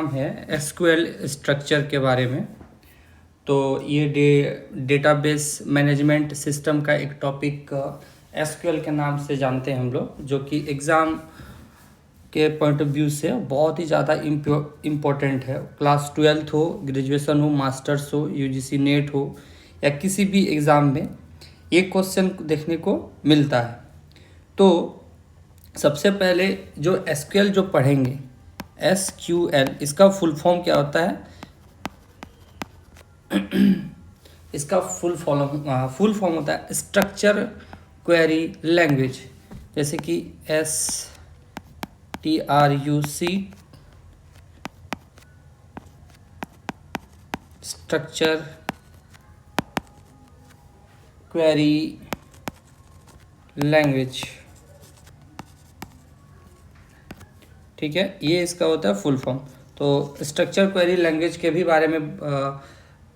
नाम है SQL structure के बारे में। तो ये डेटाबेस मैनेजमेंट सिस्टम का एक टॉपिक एसक्यूएल के नाम से जानते हैं हम लोग, जो कि एग्ज़ाम के पॉइंट ऑफ व्यू से बहुत ही ज़्यादा इम्पोर्टेंट है। क्लास 12th हो, ग्रेजुएशन हो, मास्टर्स हो, यूजीसी नेट हो या किसी भी एग्ज़ाम में ये क्वेश्चन देखने को मिलता है। तो सबसे पहले जो एसक्यूएल जो पढ़ेंगे, एसक्यूएल इसका फुल फॉर्म क्या होता है? इसका फुल फॉर्म होता है स्ट्रक्चर क्वेरी लैंग्वेज। जैसे कि STRUC स्ट्रक्चर क्वेरी लैंग्वेज, ठीक है, ये इसका होता है फुल फॉर्म। तो स्ट्रक्चर क्वेरी लैंग्वेज के भी बारे में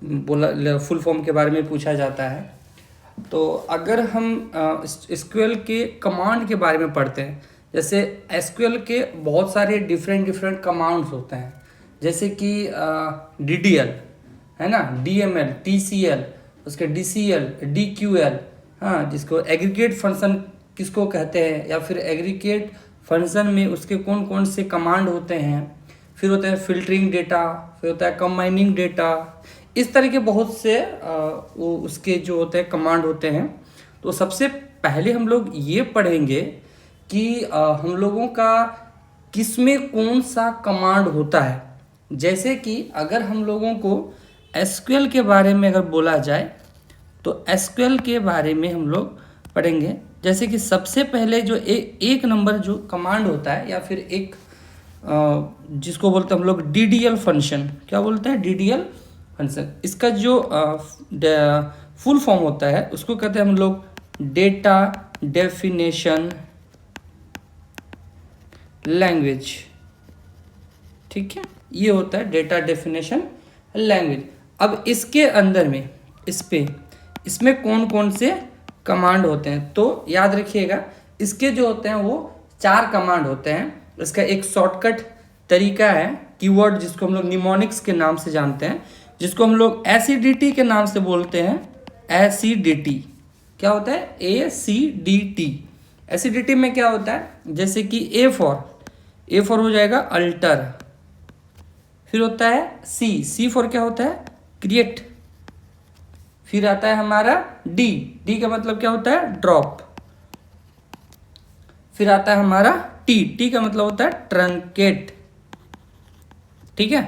बोला, फुल फॉर्म के बारे में पूछा जाता है। तो अगर हम एसक्यूएल के कमांड के बारे में पढ़ते हैं, जैसे एसक्यूएल के बहुत सारे डिफरेंट कमांड्स होते हैं, जैसे कि DDL है ना, DML, TCL, उसके DCL, DQL, हाँ, जिसको एग्रीगेट फंक्शन किसको कहते हैं, या फिर एग्रीगेट फंक्शन में उसके कौन कौन से कमांड होते हैं। फिर होता है फिल्टरिंग डेटा, फिर होता है कंबाइनिंग डेटा। इस तरह के बहुत से वो उसके जो होते हैं कमांड होते हैं। तो सबसे पहले हम लोग ये पढ़ेंगे कि हम लोगों का किसमें कौन सा कमांड होता है। जैसे कि अगर हम लोगों को एसक्यूएल के बारे में अगर बोला जाए, तो एसक्यूएल के बारे में हम लोग पढ़ेंगे। जैसे कि सबसे पहले जो एक नंबर जो कमांड होता है, या फिर एक जिसको बोलते हैं हम लोग DDL फंक्शन। क्या बोलते हैं? DDL function. इसका जो फुल फॉर्म होता है उसको कहते हैं हम लोग डेटा डेफिनेशन लैंग्वेज, ठीक है, ये होता है डेटा डेफिनेशन लैंग्वेज। अब इसके अंदर में इसमें कौन कौन से कमांड होते हैं, तो याद रखिएगा, इसके जो होते हैं वो 4 कमांड होते हैं। इसका एक शॉर्टकट तरीका है कीवर्ड, जिसको हम लोग निमोनिक्स के नाम से जानते हैं, जिसको हम लोग एसिडिटी के नाम से बोलते हैं। एसिडिटी क्या होता है? ACDT। एसिडिटी में क्या होता है? जैसे कि A फॉर हो जाएगा अल्टर। फिर होता है C फॉर क्या होता है? क्रिएट। फिर आता है हमारा D का मतलब क्या होता है? ड्रॉप। फिर आता है हमारा T का मतलब होता है ट्रंकेट, ठीक है।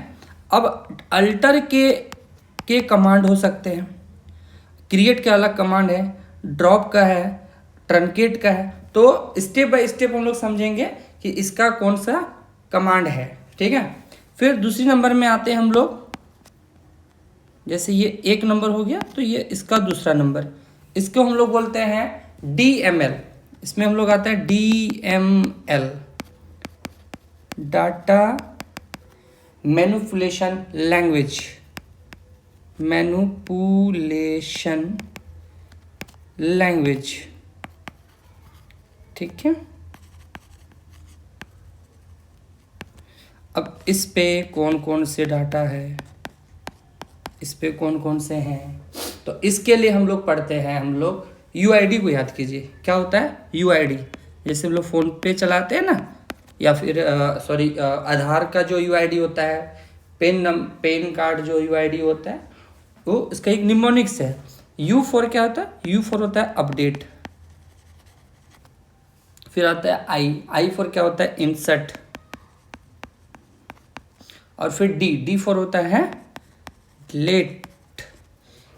अब अल्टर के कमांड हो सकते हैं, क्रिएट का अलग कमांड है, ड्रॉप का है, ट्रंकेट का है। तो स्टेप बाय स्टेप हम लोग समझेंगे कि इसका कौन सा कमांड है, ठीक है। फिर दूसरी नंबर में आते हैं हम लोग, जैसे ये 1 नंबर हो गया, तो ये इसका दूसरा नंबर, इसको हम लोग बोलते हैं DML। इसमें हम लोग आता है DML, डाटा मैनिपुलेशन लैंग्वेज, ठीक है। अब इस पे कौन कौन से डाटा है, इस पे कौन कौन से हैं, तो इसके लिए हम लोग पढ़ते हैं, हम लोग UID को याद कीजिए। क्या होता है? UID। जैसे हम लोग फ़ोन पे चलाते हैं ना, या फिर आधार का जो UID होता है, पेन कार्ड जो UID होता है, वो इसका एक निमोनिक्स है। U फॉर क्या होता है? U फॉर होता है अपडेट। फिर आता है I फॉर क्या होता है? इंसर्ट। और फिर D फॉर होता है लेट।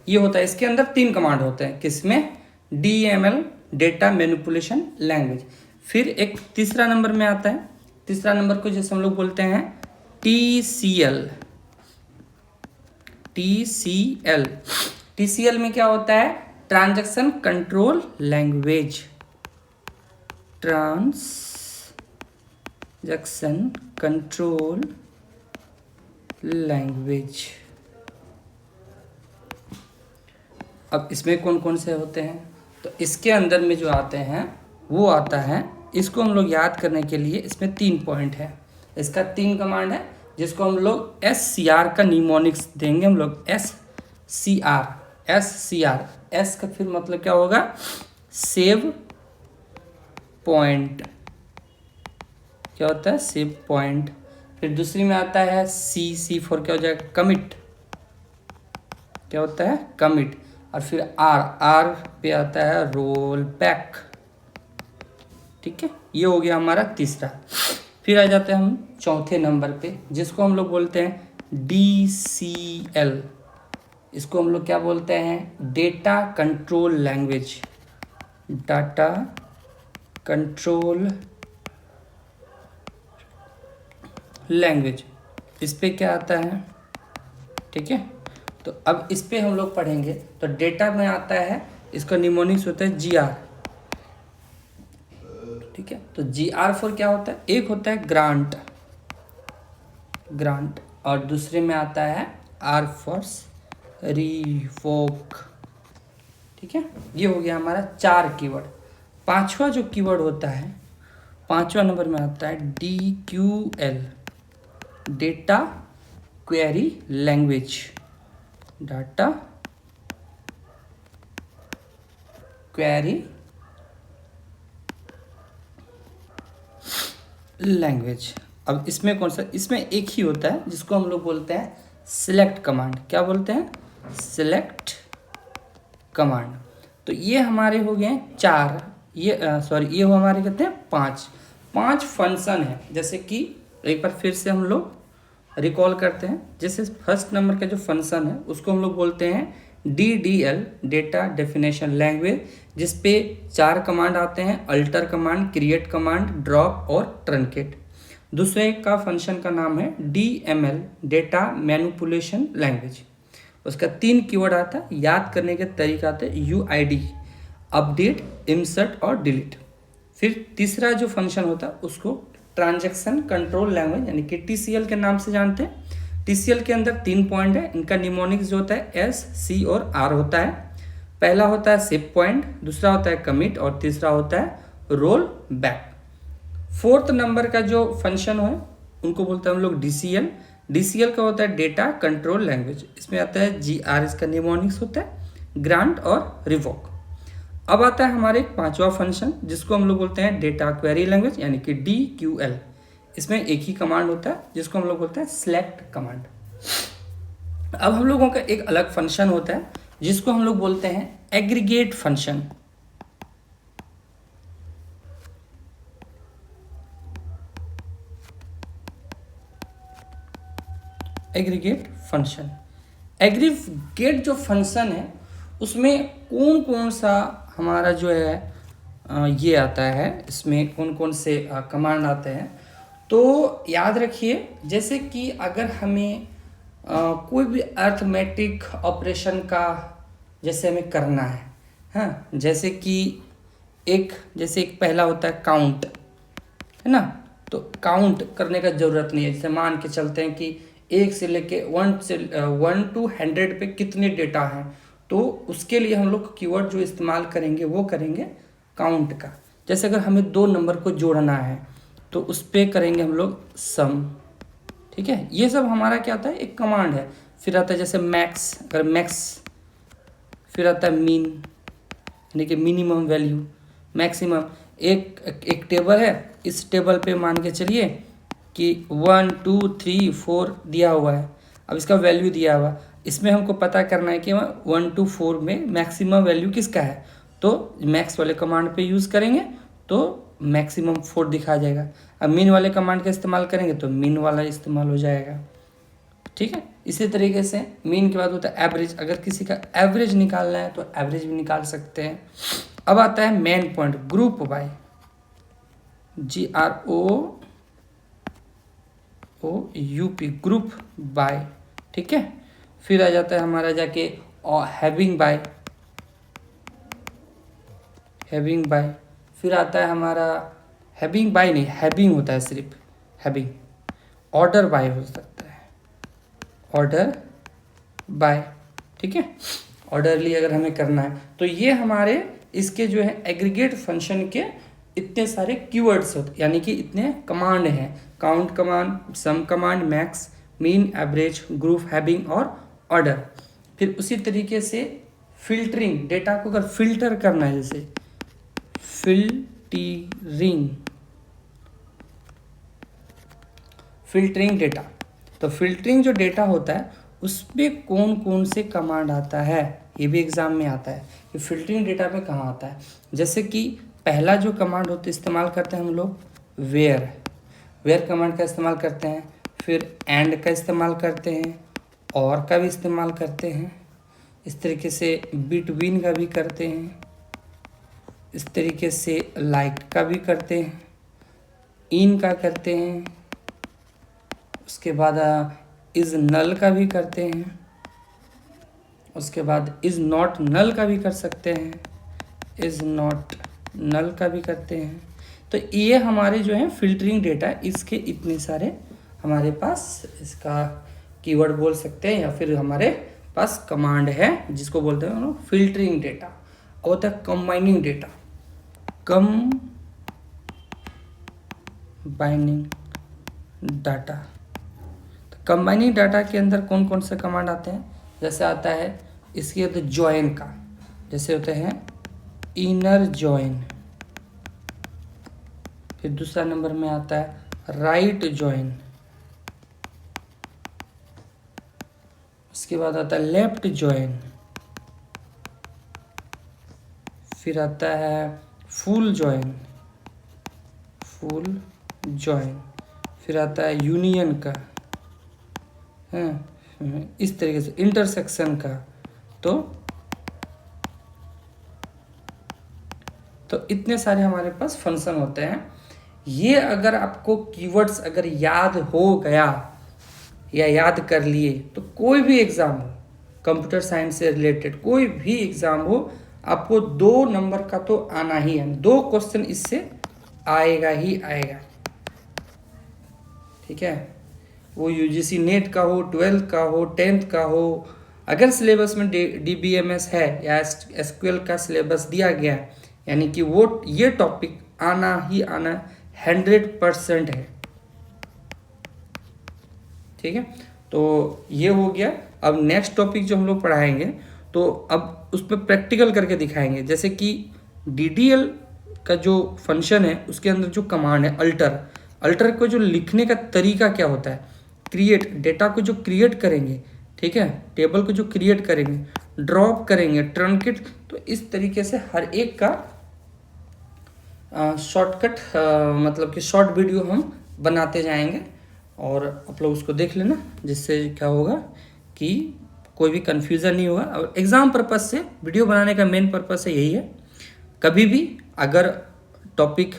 ये होता है, इसके अंदर 3 कमांड होते हैं। किसमें? DML, data manipulation language. फिर एक तीसरा नंबर में आता है, तीसरा नंबर को जैसे हम लोग बोलते हैं TCL में क्या होता है? Transaction control language, transaction control language. अब इसमें कौन कौन से होते हैं, तो इसके अंदर में जो आते हैं वो आता है, इसको हम लोग याद करने के लिए इसमें 3 पॉइंट है। इसका 3 कमांड है, जिसको हम लोग SCR का निमोनिक्स देंगे हम लोग, SCR। एस का फिर मतलब क्या होगा, सेव पॉइंट। क्या होता है, सेव पॉइंट। फिर दूसरी में आता है सी फॉर क्या हो जाएगा, कमिट। क्या होता है, कमिट। और फिर आर पे आता है रोल बैक। ठीक है, ये हो गया हमारा तीसरा। फिर आ जाते हैं हम चौथे नंबर पे, जिसको हम लोग बोलते हैं DCL। इसको हम लोग क्या बोलते हैं, data control language. Data control language, इस पे क्या आता है। ठीक है, तो अब इस पे हम लोग पढ़ेंगे। तो डेटा में आता है, इसका निमोनिक्स होता है GR। ठीक है, तो GR फॉर क्या होता है, एक होता है ग्रांट, और दूसरे में आता है R फॉर रिवोक। ठीक है, ये हो गया हमारा 4 कीवर्ड। पांचवा जो कीवर्ड होता है, पांचवा नंबर में आता है DQL, data query language. Data query language. अब इसमें कौन सा, इसमें एक ही होता है जिसको हम लोग बोलते हैं सिलेक्ट कमांड। क्या बोलते हैं, सिलेक्ट कमांड। तो ये हमारे हो गए 4, ये हो हमारे कहते हैं 5 फंक्शन है। जैसे कि एक बार फिर से हम लोग रिकॉल करते हैं। जैसे फर्स्ट नंबर का जो फंक्शन है उसको हम लोग बोलते हैं DDL, डेटा डेफिनेशन लैंग्वेज, जिसपे 4 कमांड आते हैं, alter command, create command, drop और ट्रंकेट। दूसरे का फंक्शन का नाम है DML, डेटा मैनिपुलेशन लैंग्वेज। उसका 3 कीवर्ड आता है, याद करने के तरीका आते हैं UID, अपडेट, इंसर्ट और डिलीट। फिर तीसरा जो फंक्शन होता है उसको ट्रांजैक्शन कंट्रोल लैंग्वेज यानी कि TCL के नाम से जानते हैं। TCL के अंदर 3 पॉइंट है, इनका निमोनिक्स जो होता है S, C और R होता है। पहला होता है सेव पॉइंट, दूसरा होता है कमिट और तीसरा होता है रोल बैक। फोर्थ नंबर का जो फंक्शन है उनको बोलते हैं हम लोग DCL का होता है डेटा कंट्रोल लैंग्वेज। इसमें आता है GR, इसका निमोनिक्स होता है ग्रांट और रिवोक। अब आता है हमारे 5वां फंक्शन जिसको हम लोग बोलते हैं डेटा क्वेरी लैंग्वेज यानी कि DQL। इसमें एक ही कमांड होता है जिसको हम लोग बोलते हैं सिलेक्ट कमांड। अब हम लोगों का एक अलग फंक्शन होता है जिसको हम लोग बोलते हैं एग्रीगेट फंक्शन। एग्रीगेट जो फंक्शन है उसमें कौन कौन सा हमारा जो है ये आता है, इसमें कौन कौन से कमांड आते हैं। तो याद रखिए, जैसे कि अगर हमें कोई भी अर्थमेटिक ऑपरेशन का जैसे हमें करना है, हाँ, जैसे एक पहला होता है काउंट, है ना। तो काउंट करने का ज़रूरत नहीं है। जैसे मान के चलते हैं कि 1 से लेके 1 to 100 पे कितने डेटा हैं, तो उसके लिए हम लोग कीवर्ड जो इस्तेमाल करेंगे वो करेंगे काउंट का। जैसे अगर हमें 2 नंबर को जोड़ना है तो उस पर करेंगे हम लोग सम। ठीक है, ये सब हमारा क्या आता है, एक कमांड है। फिर आता है जैसे मैक्स, अगर मैक्स, फिर आता है मीन यानी कि मिनिमम वैल्यू, मैक्सिमम। एक टेबल है, इस टेबल पे मान के चलिए कि 1 2 3 4 दिया हुआ है। अब इसका वैल्यू दिया हुआ, इसमें हमको पता करना है कि 1 to 4 में मैक्सिमम वैल्यू किसका है। तो मैक्स वाले कमांड पे यूज़ करेंगे तो मैक्सिमम 4 दिखा जाएगा। अब मीन वाले कमांड का इस्तेमाल करेंगे तो मीन वाला इस्तेमाल हो जाएगा। ठीक है, इसी तरीके से मीन के बाद होता है एवरेज। अगर किसी का एवरेज निकालना है तो एवरेज भी निकाल सकते हैं। अब आता है main point, group by, GROUP, group by. ठीक है, फिर आ जाता है हमारा जाके हैविंग बाय। फिर आता है हमारा हैविंग बाय नहीं, हैविंग होता है सिर्फ, हैविंग। ऑर्डर बाय हो सकता है, ऑर्डर बाय। ठीक है, ऑर्डरली अगर हमें करना है तो ये हमारे इसके जो है एग्रीगेट फंक्शन के इतने सारे कीवर्ड्स होते यानी कि इतने कमांड हैं count command, sum command, max, mean, average, group, having और ऑर्डर। फिर उसी तरीके से फिल्टरिंग, डेटा को अगर फिल्टर करना है, जैसे फिल्टरिंग डेटा, तो फिल्टरिंग जो डेटा होता है उसमें कौन कौन से कमांड आता है, ये भी एग्जाम में आता है कि फिल्टरिंग डेटा पे कहाँ आता है। जैसे कि पहला जो कमांड होता है इस्तेमाल करते हैं हम लोग वेयर कमांड का इस्तेमाल करते हैं, फिर एंड का इस्तेमाल करते हैं, और का भी इस्तेमाल करते हैं, इस तरीके से बिटवीन का भी करते हैं, इस तरीके से लाइक का भी करते हैं, इन का करते हैं, उसके बाद इज़ नल का भी करते हैं, उसके बाद इज़ नॉट नल का भी कर सकते हैं, इज़ नॉट नल का भी करते हैं। तो ये हमारे जो है फिल्टरिंग डेटा, इसके इतने सारे हमारे पास इसका कीवर्ड बोल सकते हैं, या फिर हमारे पास कमांड है जिसको बोलते हैं हम लोग फिल्टरिंग डेटा। और होता है कंबाइनिंग डेटा, कंबाइनिंग डाटा। तो कंबाइनिंग डाटा के अंदर कौन कौन से कमांड आते हैं, जैसे आता है इसके अंदर जॉइन का, जैसे होते हैं इनर जॉइन, फिर दूसरा नंबर में आता है राइट जॉइन, उसके बाद आता है लेफ्ट जॉइन, फिर आता है फुल जॉइन, फिर आता है यूनियन का, इस तरीके से इंटरसेक्शन का। तो इतने सारे हमारे पास फंक्शन होते हैं। ये अगर आपको कीवर्ड्स अगर याद हो गया या याद कर लिए, तो कोई भी एग्ज़ाम हो, कंप्यूटर साइंस से रिलेटेड कोई भी एग्ज़ाम हो, आपको 2 नंबर का तो आना ही है, 2 क्वेश्चन इससे आएगा ही आएगा। ठीक है, वो यूजीसी नेट का हो, 12th का हो, 10th का हो, अगर सिलेबस में DBMS है या SQL का सिलेबस दिया गया है, यानी कि वो ये टॉपिक आना ही आना 100% है। ठीक है, तो ये हो गया। अब नेक्स्ट टॉपिक जो हम लोग पढ़ाएंगे, तो अब उस पर प्रैक्टिकल करके दिखाएंगे। जैसे कि DDL का जो फंक्शन है उसके अंदर जो कमांड है अल्टर को जो लिखने का तरीका क्या होता है, क्रिएट, डेटा को जो क्रिएट करेंगे, ठीक है, टेबल को जो क्रिएट करेंगे, ड्रॉप करेंगे, ट्रंकेट, तो इस तरीके से हर एक का शॉर्टकट मतलब कि शॉर्ट वीडियो हम बनाते जाएंगे, और आप लोग उसको देख लेना, जिससे क्या होगा कि कोई भी कन्फ्यूज़न नहीं होगा। और एग्ज़ाम पर्पज़ से वीडियो बनाने का मेन पर्पज़ है यही है। कभी भी अगर टॉपिक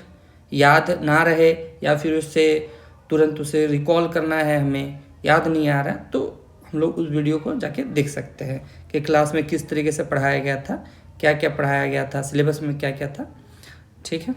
याद ना रहे या फिर उससे तुरंत उसे रिकॉल करना है, हमें याद नहीं आ रहा, तो हम लोग उस वीडियो को जाके देख सकते हैं कि क्लास में किस तरीके से पढ़ाया गया था, क्या क्या पढ़ाया गया था, सिलेबस में क्या क्या था। ठीक है।